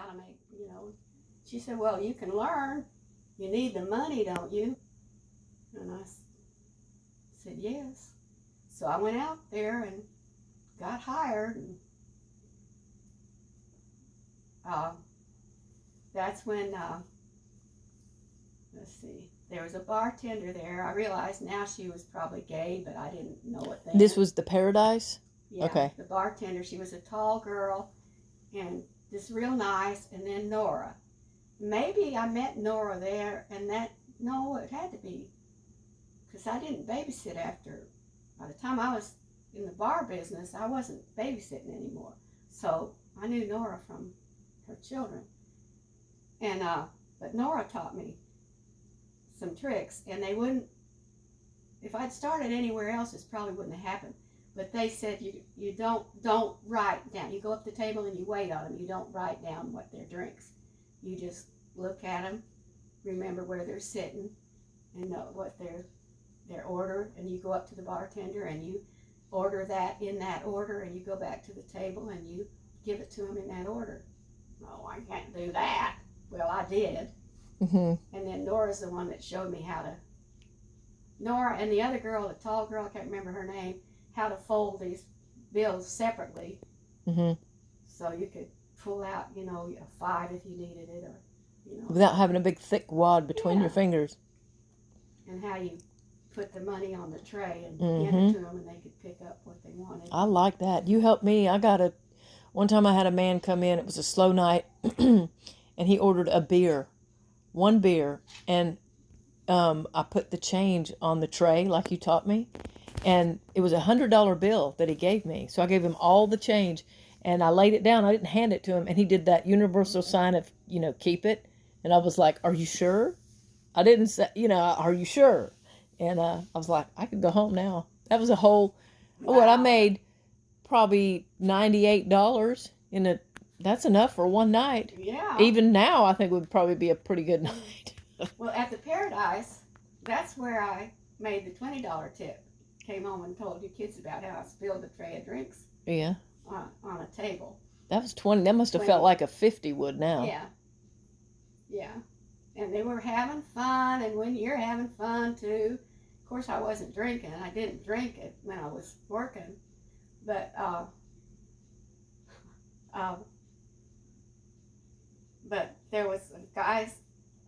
how to make, She said, well, you can learn. You need the money, don't you? And I said, yes. So I went out there and got hired. And that's when, let's see, there was a bartender there. I realized now she was probably gay, but I didn't know it then. This was the Paradise? Yeah, okay. The bartender, she was a tall girl and just real nice. And then Nora. Maybe I met Nora there, and no, it had to be, because I didn't babysit after. By the time I was in the bar business, I wasn't babysitting anymore. So I knew Nora from her children. And but Nora taught me some tricks, and they wouldn't, if I'd started anywhere else, this probably wouldn't have happened. But they said you don't write down. You go up to the table and you wait on them. You don't write down what their drinks. You just look at them, remember where they're sitting, and know what their order. And you go up to the bartender and you order that in that order, and you go back to the table and you give it to them in that order. Oh, I can't do that. Well, I did. Mm-hmm. And then Nora's the one that showed me how to. Nora and the other girl, the tall girl, I can't remember her name, how to fold these bills separately. Mm-hmm. So you could pull out, a 5 if you needed it, or, Without having a big thick wad between your fingers. And how you put the money on the tray and Mm-hmm. give it to them, and they could pick up what they wanted. I like that. You helped me. One time I had a man come in, it was a slow night, and he ordered a beer, one beer, and I put the change on the tray like you taught me, and it was $100 bill that he gave me. So I gave him all the change, and I laid it down. I didn't hand it to him, and he did that universal sign of, keep it. And I was like, are you sure? I didn't say, are you sure? And I was like, I could go home now. That was a whole, what I made probably $98 that's enough for one night. Yeah. Even now, I think it would probably be a pretty good night. Well, at the Paradise, that's where I made the $20 tip. Came home and told your kids about how I spilled a tray of drinks. Yeah. On a table. That was 20. That must have felt like a 50 would now. Yeah. Yeah. And they were having fun, and when you're having fun too. Of course, I wasn't drinking. I didn't drink it when I was working. But there was guys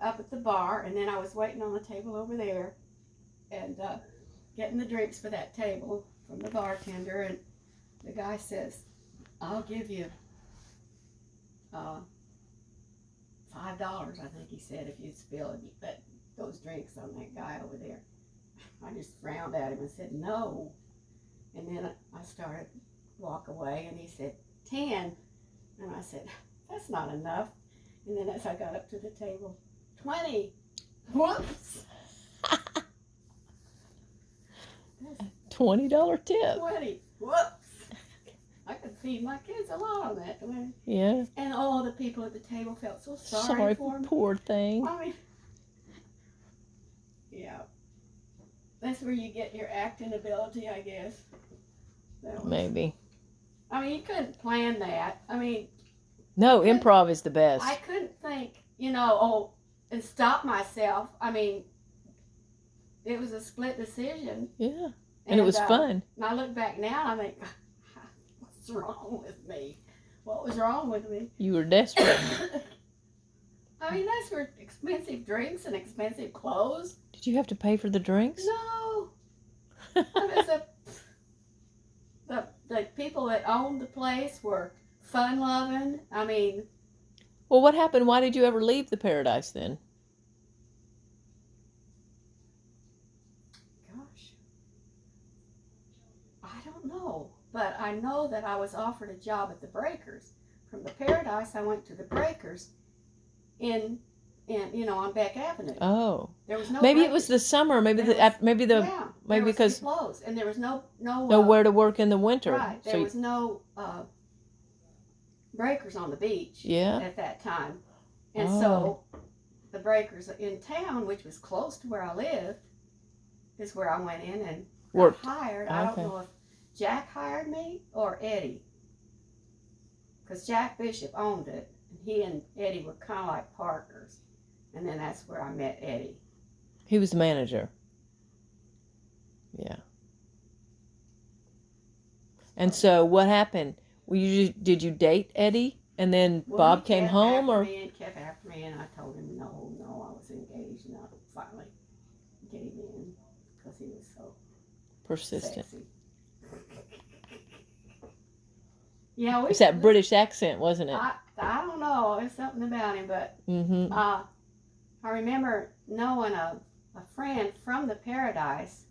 up at the bar, and then I was waiting on the table over there, and getting the drinks for that table from the bartender, and the guy says, I'll give you $5, I think he said, if you spill those drinks on that guy over there. I just frowned at him and said, no. And then I started to walk away, and he said, 10. And I said, that's not enough. And then as I got up to the table, 20. Whoops. $20 tip. 20. Whoops. I could feed my kids a lot on that. Yeah. And all the people at the table felt so sorry for me. Poor thing. I mean, yeah. That's where you get your acting ability, I guess. Maybe. I mean, you couldn't plan that. I mean. No, improv is the best. I couldn't think, and stop myself. I mean, it was a split decision. Yeah. And it was fun. And I look back now and I think, what's wrong with me? What was wrong with me? You were desperate. I mean, that's for expensive drinks and expensive clothes. Did you have to pay for the drinks? No. I mean, the people that owned the place were fun-loving. I mean. Well, what happened? Why did you ever leave the Paradise then? Gosh. I don't know. But I know that I was offered a job at the Breakers. From the Paradise, I went to the Breakers on Beck Avenue. Oh. There was no maybe Breakers. It was the summer. Maybe because closed, and there was nowhere to work in the winter. Right. There was no Breakers on the beach. Yeah. At that time, and so the Breakers in town, which was close to where I lived, is where I went in and got hired. I don't know if Jack hired me or Eddie, because Jack Bishop owned it, and he and Eddie were kind of like partners. And then that's where I met Eddie. He was the manager. Yeah. And so what happened? Did you date Eddie? And then Bob came home, or? He kept after me, and I told him no, I was engaged, and I finally gave in because he was so Persistent. sexy. Yeah, it's that British accent, wasn't it? I don't know. There's something about him, but I remember knowing a friend from the Paradise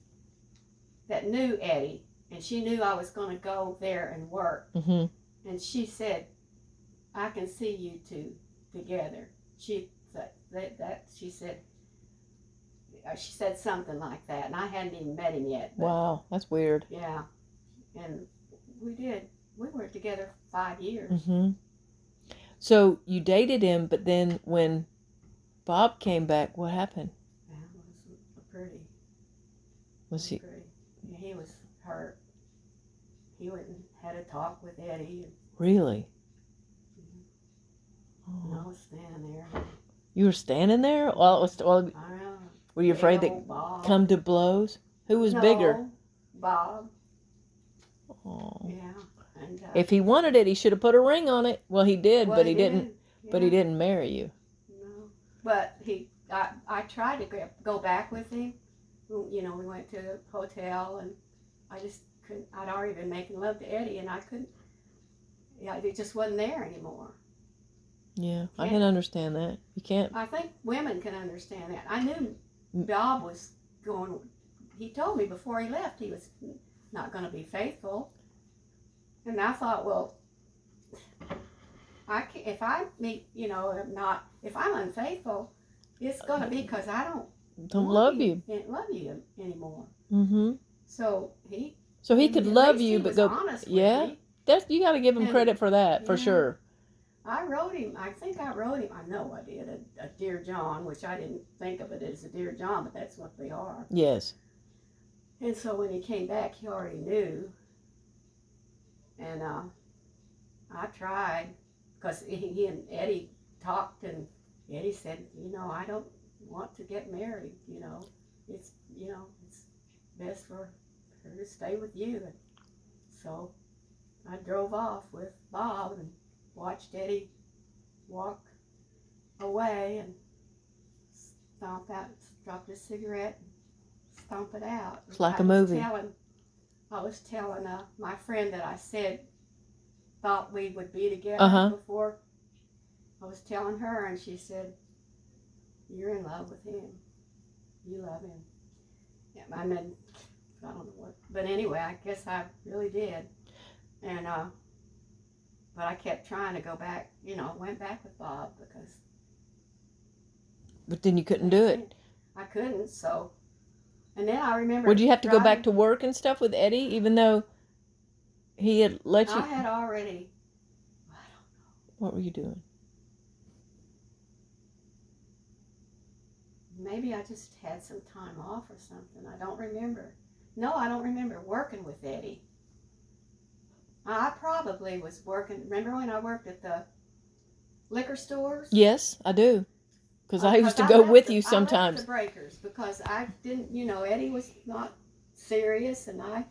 that knew Eddie, and she knew I was going to go there and work. And she said, I can see you two together. She said something like that, and I hadn't even met him yet. But, wow, that's weird. Yeah, and we were together 5 years. So you dated him, but then when Bob came back, what happened? That wasn't pretty. Was he? Pretty. Yeah, he was hurt. He went and had a talk with Eddie. Really? And I was standing there. You were standing there? Well, I know. Were you afraid to come to blows? Who was bigger? Bob. Oh. Yeah. And, if he wanted it, he should have put a ring on it. Well, he did, but he didn't. Yeah. But he didn't marry you. No. But I tried to go back with him. You know, we went to the hotel, and I just couldn't. I'd already been making love to Eddie, and I couldn't. Yeah, it just wasn't there anymore. Yeah, I can understand that. You can't. I think women can understand that. I knew Bob was going. He told me before he left he was not going to be faithful, and I thought, well, if I meet, if I'm unfaithful, it's going to be because I don't love you. Can't love you anymore. So he could love you, but go. Yeah, you got to give him credit for that, for sure. I wrote him. I think I wrote him. I know I did a Dear John, which I didn't think of it as a Dear John, but that's what they are. Yes. And so when he came back, he already knew. And I tried because he and Eddie talked, and Eddie said, I don't want to get married. It's best for her to stay with you. And so I drove off with Bob and watched Eddie walk away and dropped his cigarette and stomp it out. It's like a movie. I was telling my friend that I said thought we would be together before. I was telling her, and she said, "You're in love with him. You love him." Yeah, I don't know what, but anyway, I guess I really did, and but I kept trying to go back. Went back with Bob because. But then you couldn't do it. I couldn't, so. And then I remember. Would you have to go back to work and stuff with Eddie, even though he had let you? I had already. I don't know. What were you doing? Maybe I just had some time off or something. I don't remember. No, I don't remember working with Eddie. I probably was working. Remember when I worked at the liquor stores? Yes, I do. Because I used to go with you sometimes. I left the Breakers because I didn't, Eddie was not serious, and I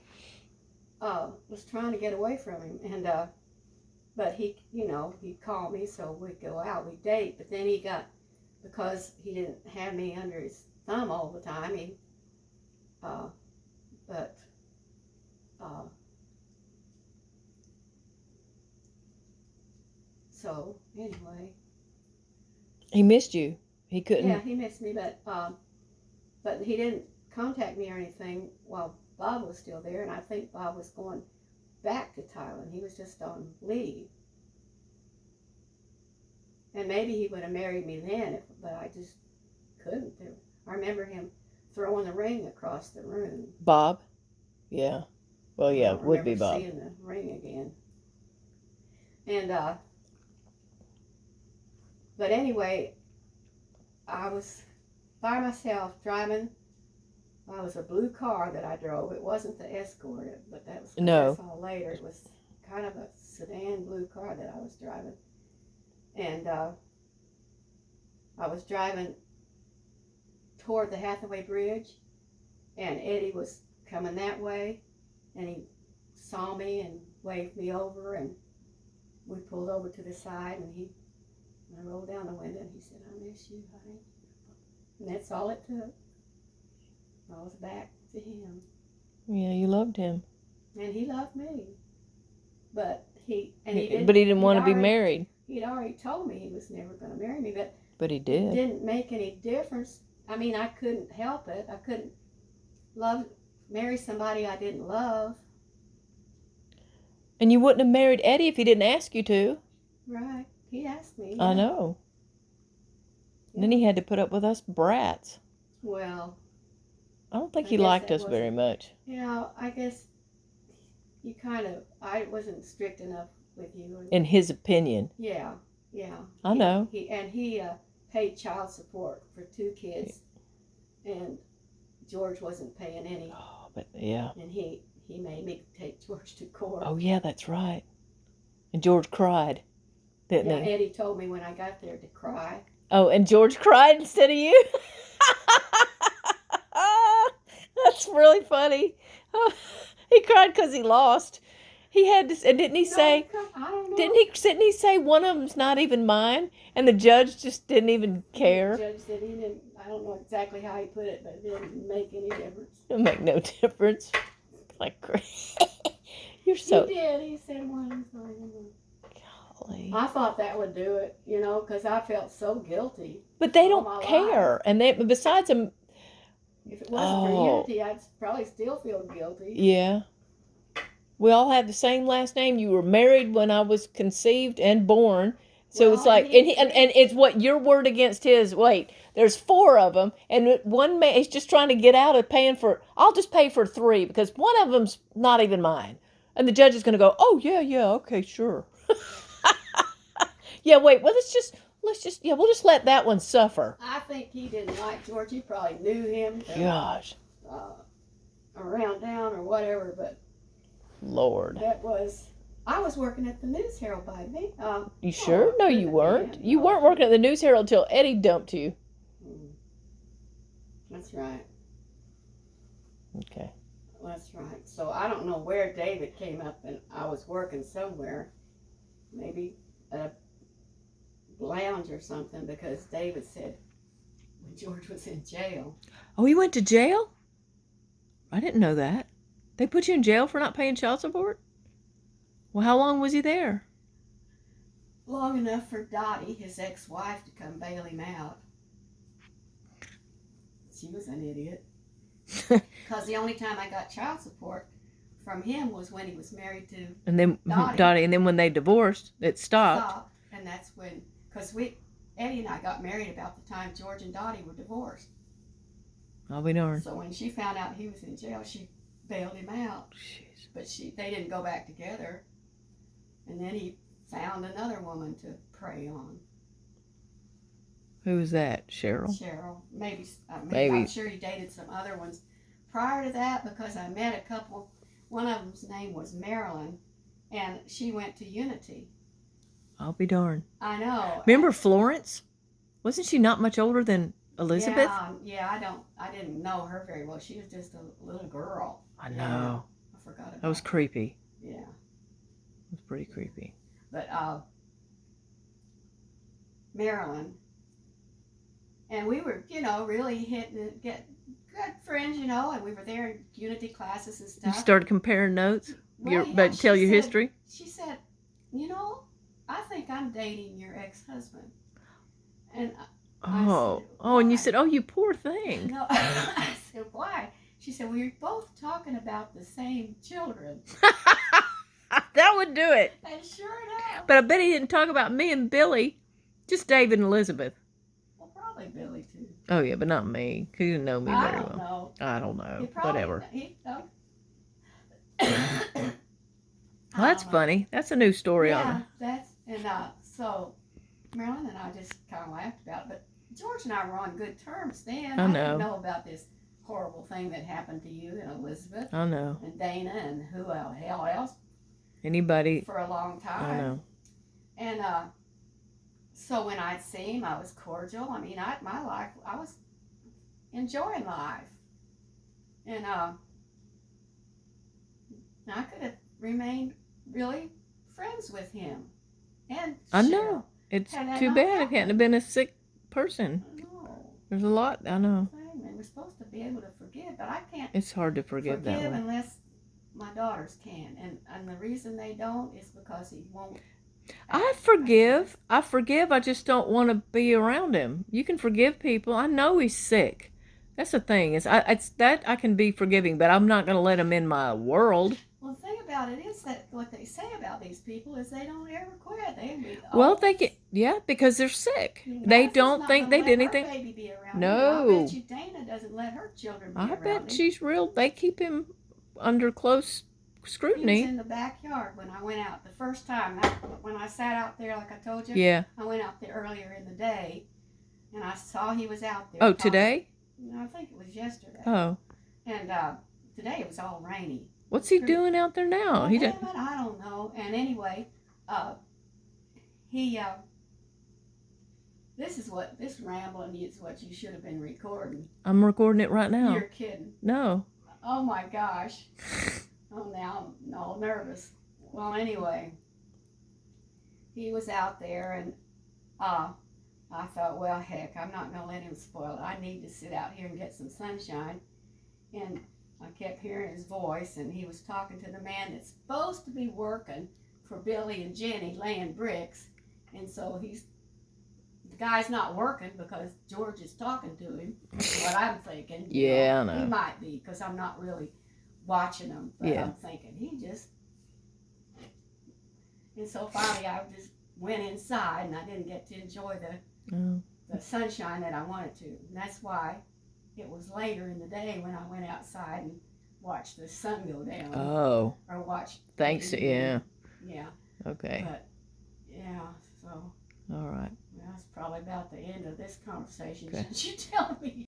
was trying to get away from him. And but he, he'd call me, so we'd go out, we'd date. But then he got, because he didn't have me under his thumb all the time, so anyway. He missed you. He couldn't. Yeah, he missed me, but he didn't contact me or anything while Bob was still there, and I think Bob was going back to Thailand. He was just on leave. And maybe he would have married me then, but I just couldn't. I remember him throwing the ring across the room. Bob? Yeah. Well, yeah, it would be Bob. Seeing the ring again. And, but anyway, I was by myself driving. Well, it was a blue car that I drove. It wasn't the Escort, but that was all later. It was kind of a sedan blue car that I was driving. And I was driving toward the Hathaway Bridge, and Eddie was coming that way, and he saw me and waved me over, and we pulled over to the side, and I rolled down the window, and he said, "I miss you, honey." And that's all it took. I was back to him. Yeah, you loved him. And he loved me. But he didn't want to be married. He'd already told me he was never going to marry me, but he did. It didn't make any difference. I mean, I couldn't help it. I couldn't marry somebody I didn't love. And you wouldn't have married Eddie if he didn't ask you to. Right. He asked me. Yeah. I know. And then he had to put up with us brats. Well, I don't think he liked us very much. I guess I wasn't strict enough with you. In his opinion. Yeah. I know. He paid child support for 2 kids, and George wasn't paying any. Oh, but yeah. And he made me take George to court. Oh, yeah, that's right. And George cried, didn't he? Eddie told me when I got there to cry. Oh, and George cried instead of you? That's really funny. Oh, he cried because he lost. He had to, and didn't he say? I don't know. Didn't he say one of them's not even mine? And the judge just didn't even care. The judge said he didn't. I don't know exactly how he put it, but it didn't make any difference. It'll make no difference. Like, you're so. He did. He said one. Golly. I thought that would do it, because I felt so guilty. But they don't care, and besides them. If it wasn't for Unity, I'd probably still feel guilty. Yeah. We all have the same last name. You were married when I was conceived and born. So it's like, and it's what your word against his. Wait, there's 4 of them, and one man is just trying to get out of paying for. I'll just pay for 3 because one of them's not even mine. And the judge is going to go, "Oh yeah, okay, sure." Yeah, wait. Well, we'll just let that one suffer. I think he didn't like George. He probably knew him. Gosh. Around town or whatever, but. Lord. I was working at the News Herald by me. You sure? No, you weren't. You weren't working at the News Herald until Eddie dumped you. That's right. Okay. That's right. So I don't know where David came up, and I was working somewhere, maybe at a lounge or something, because David said when George was in jail. Oh, he went to jail? I didn't know that. They put you in jail for not paying child support? Well, how long was he there? Long enough for Dottie, his ex-wife, to come bail him out. She was an idiot. Because the only time I got child support from him was when he was married to Dottie. And then when they divorced, it stopped. And that's when, because Eddie and I got married about the time George and Dottie were divorced. I'll be darned. So when she found out he was in jail, she bailed him out. Jeez. But they didn't go back together. And then he found another woman to prey on. Who was that? Cheryl? Cheryl. Maybe. Maybe. I'm sure he dated some other ones prior to that, because I met a couple. One of them's name was Marilyn, and she went to Unity. I'll be darned. I know. Remember Florence? Wasn't she not much older than Elizabeth? Yeah, I didn't know her very well. She was just a little girl. I know. I forgot about that. Was creepy. Yeah. It was pretty creepy. But Marilyn, and we were, really get good friends, and we were there in Unity classes and stuff. You started comparing notes? Tell your history? She said, I think I'm dating your ex-husband. And I said, and you said, "Oh, you poor thing." No, I said, "Why?" She said, "Well, you're both talking about the same children." That would do it. And sure enough. But I bet he didn't talk about me and Billy. Just David and Elizabeth. Well, probably Billy, too. Oh, yeah, but not me. He didn't know me very well. I don't know. Whatever. Well, that's funny. That's a new story on it. So Marilyn and I just kind of laughed about it. But George and I were on good terms then. I know. I didn't know about this horrible thing that happened to you and Elizabeth. I know. And Dana and who hell else. Anybody. For a long time. I know. And So when I'd see him, I was cordial. I mean, my life, I was enjoying life. And I could have remained really friends with him. And I Cheryl. know. It's Had that too not bad it happened. hadn't have been a sick person. No. There's a lot, I know. And we're supposed to be able to forgive, but I can't It's hard to forgive that way. unless my daughters can. And the reason they don't is because he won't. I forgive. I just don't want to be around him. You can forgive people. I know he's sick. That's the thing. It's that I can be forgiving, but I'm not going to let him in my world. Well, the thing about it is that what they say about these people is they don't ever quit. They get, yeah, because they're sick. They don't think they did anything. Baby be around no. I bet you Dana doesn't let her children be around him. I bet she's real. They keep him under close scrutiny. He was in the backyard when I went out the first time. When I sat out there, like I told you. Yeah. I went out there earlier in the day, and I saw he was out there. Oh, today? No, I think it was yesterday. Oh. And today it was all rainy. What's he doing out there now? Well, damn it, I don't know. And anyway, this rambling is what you should have been recording. I'm recording it right now. You're kidding. No. Oh my gosh. Oh, now I'm all nervous. Well, anyway, he was out there, and I thought, well, heck, I'm not going to let him spoil it. I need to sit out here and get some sunshine. And I kept hearing his voice, and he was talking to the man that's supposed to be working for Billy and Jenny laying bricks. And so the guy's not working because George is talking to him, what I'm thinking. Yeah, I know. He might be, because I'm not really watching him, but yeah. I'm thinking, and so finally I just went inside, and I didn't get to enjoy the sunshine that I wanted to. And that's why it was later in the day when I went outside and watched the sun go down. Oh. Or watched. Thanks. Yeah. Yeah. Okay. But, yeah, so. All right. Well, that's probably about the end of this conversation, since you tell me.